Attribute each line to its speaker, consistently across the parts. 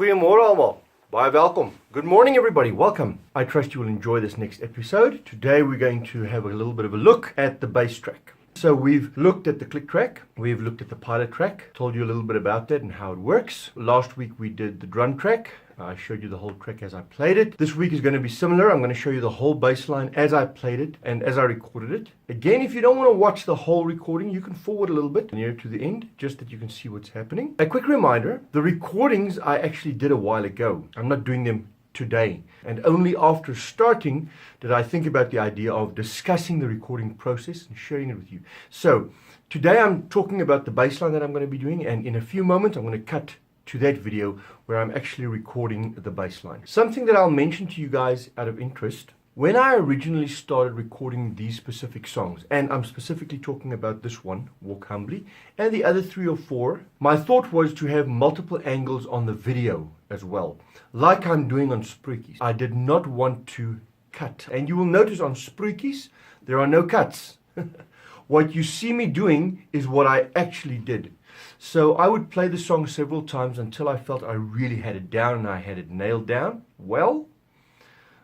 Speaker 1: Goeiemôre almal. Baie welkom. Good morning everybody. Welcome. I trust you will enjoy this next episode. Today we're going to have a little bit of a look at the bass track. So we've looked at the click track, we've looked at the pilot track, told you a little bit about that and how it works. Last week we did the drum track. I showed you the whole track as I played it. This week is going to be similar. I'm going to show you the whole bass line as I played it and as I recorded it. Again, if you don't want to watch the whole recording, you can forward a little bit near to the end, just that you can see what's happening. A quick reminder, the recordings I actually did a while ago. I'm not doing them today. And only after starting did I think about the idea of discussing the recording process and sharing it with you. So today I'm talking about the bass line that I'm going to be doing, and in a few moments I'm going to cut to that video where I'm actually recording the bass line. Something that I'll mention to you guys out of interest, when I originally started recording these specific songs, and I'm specifically talking about this one, Walk Humbly, and the other 3 or 4, my thought was to have multiple angles on the video as well, like I'm doing on Spruikies. I did not want to cut, and you will notice on Spruikies there are no cuts. What you see me doing is what I actually did. So I would play the song several times until I felt I really had it down and I had it nailed down well.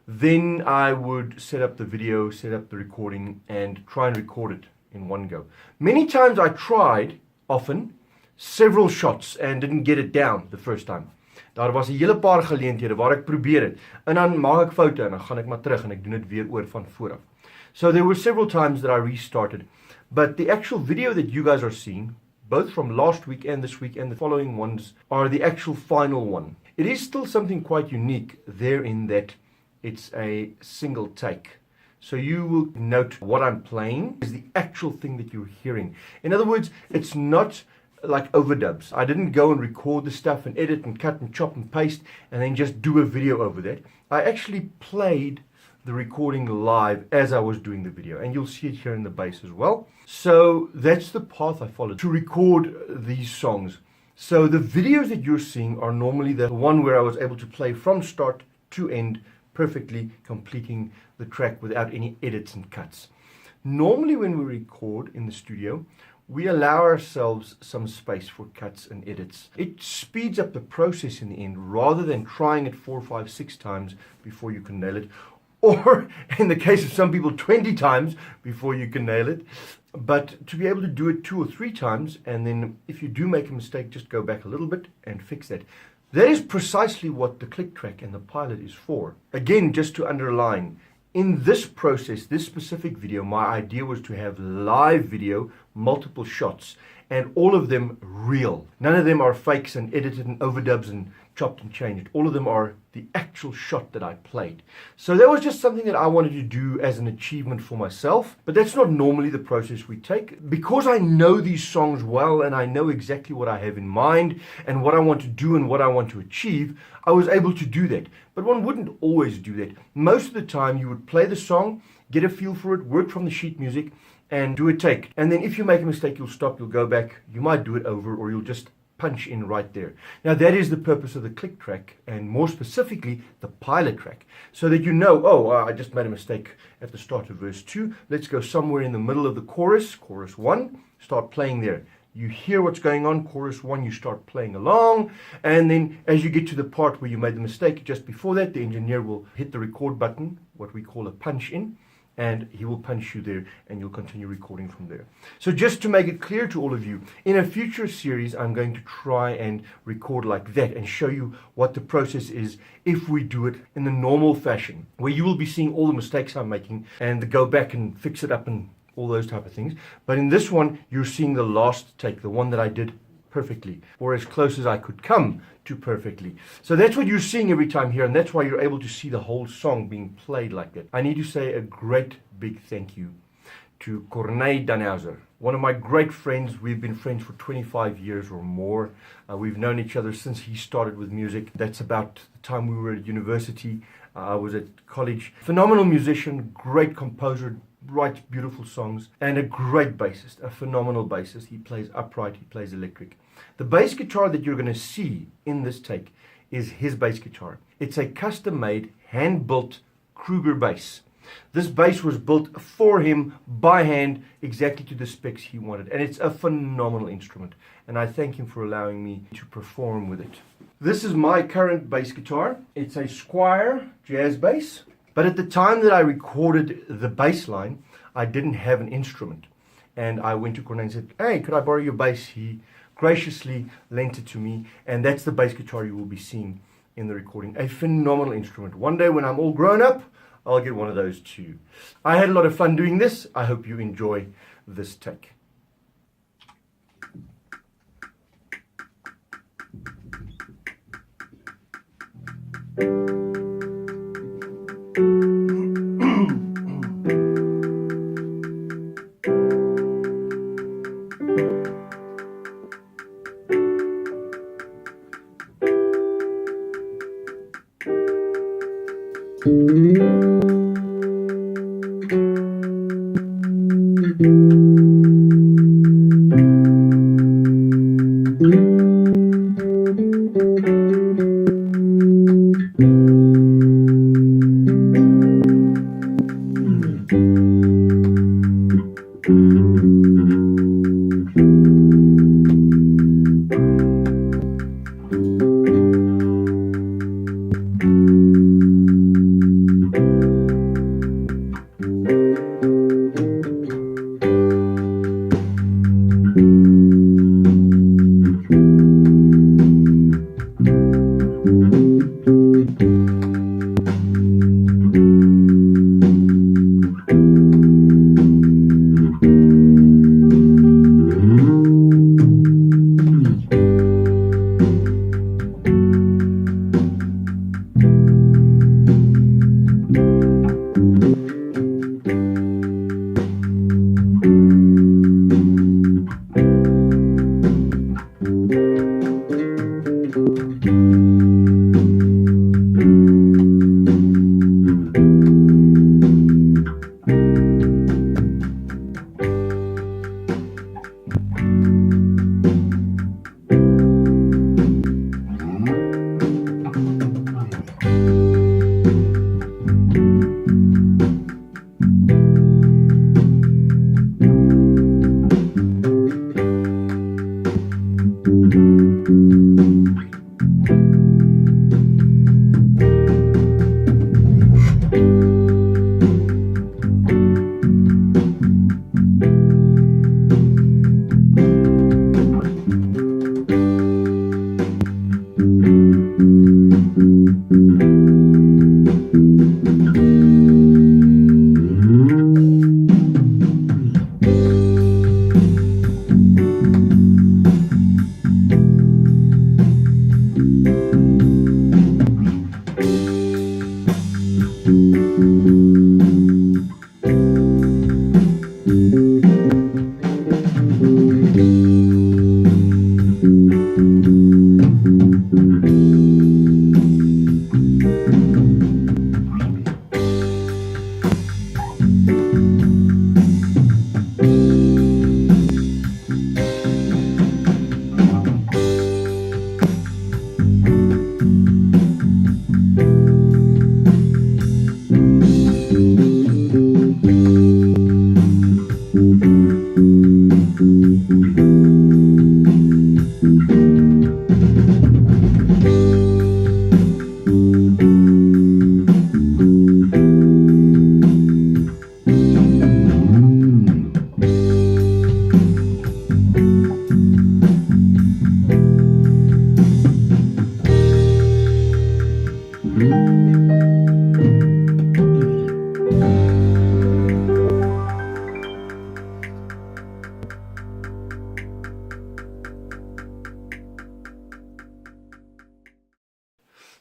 Speaker 1: Then I would set up the video, set up the recording, and try and record it in one go. Many times I tried, often, several shots and didn't get it down the first time. Daar was 'n hele paar geleenthede waar ek probeer het en dan maak ek foute en dan gaan ek maar terug en ek doen dit weer oor van voor af. So there were several times that I restarted, but the actual video that you guys are seeing, both from last week and this week and the following ones, are the actual final one. It is still something quite unique therein that it's a single take. So you will note what I'm playing is the actual thing that you're hearing. In other words, it's not like overdubs. I didn't go and record the stuff and edit and cut and chop and paste and then just do a video over that. I actually played the recording live as I was doing the video, and you'll see it here in the bass as well. So that's the path I followed to record these songs. So the videos that you're seeing are normally the one where I was able to play from start to end perfectly, completing the track without any edits and cuts. Normally when we record in the studio, we allow ourselves some space for cuts and edits. It speeds up the process in the end rather than trying it 4, 5, 6 times before you can nail it, or in the case of some people 20 times before you can nail it. But to be able to do it 2 or 3 times, and then if you do make a mistake, just go back a little bit and fix that. That is precisely what the click track and the pilot is for. Again, just to underline, in this process, this specific video, my idea was to have live video, multiple shots, and all of them real. None of them are fakes and edited and overdubs and chopped and changed. All of them are the actual shot that I played. So that was just something that I wanted to do as an achievement for myself, but that's not normally the process we take. Because I know these songs well and I know exactly what I have in mind and what I want to do and what I want to achieve, I was able to do that. But one wouldn't always do that. Most of the time you would play the song, get a feel for it, work from the sheet music, and do a take. And then if you make a mistake, you'll stop, you'll go back, you might do it over, or you'll just punch in right there. Now that is the purpose of the click track, and more specifically the pilot track, so that you know, oh, I just made a mistake at the start of verse 2. Let's go somewhere in the middle of the chorus, chorus 1, start playing there. You hear what's going on, chorus 1, you start playing along, and then as you get to the part where you made the mistake just before that, the engineer will hit the record button, what we call a punch in, and he will punch you there and you'll continue recording from there. So just to make it clear to all of you, in a future series I'm going to try and record like that and show you what the process is if we do it in the normal fashion, where you will be seeing all the mistakes I'm making and go back and fix it up and all those type of things. But in this one, you're seeing the last take, the one that I did perfectly, or as close as I could come to perfectly. So that's what you're seeing every time here, and that's why you're able to see the whole song being played like that. I need to say a great big thank you to Corneille Danhauser, one of my great friends. We've been friends for 25 years or more. We've known each other since he started with music. That's about the time we were at university. I was at college. Phenomenal musician, great composer, writes beautiful songs, and a great bassist, a phenomenal bassist. He plays upright, he plays electric. The bass guitar that you're going to see in this take is his bass guitar. It's a custom-made, hand-built Kruger bass. This bass was built for him by hand, exactly to the specs he wanted, and it's a phenomenal instrument, and I thank him for allowing me to perform with it. This is my current bass guitar. It's a Squire jazz bass. But at the time that I recorded the bass line, I didn't have an instrument. And I went to Corne and said, hey, could I borrow your bass? He graciously lent it to me. And that's the bass guitar you will be seeing in the recording. A phenomenal instrument. One day when I'm all grown up, I'll get one of those too. I had a lot of fun doing this. I hope you enjoy this take.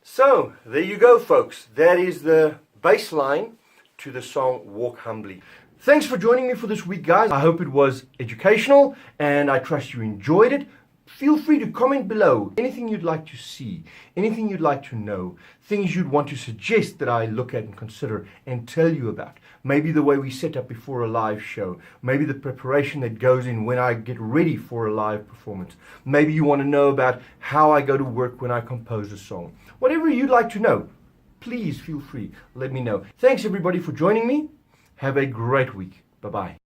Speaker 1: So, there you go, folks. That is the bass line to the song Walk Humbly. Thanks for joining me for this week, guys. I hope it was educational, and I trust you enjoyed it. Feel free to comment below anything you'd like to see, anything you'd like to know, things you'd want to suggest that I look at and consider and tell you about. Maybe the way we set up before a live show, maybe the preparation that goes in when I get ready for a live performance. Maybe you want to know about how I go to work when I compose a song. Whatever you'd like to know, please feel free, let me know. Thanks everybody for joining me. Have a great week. Bye-bye.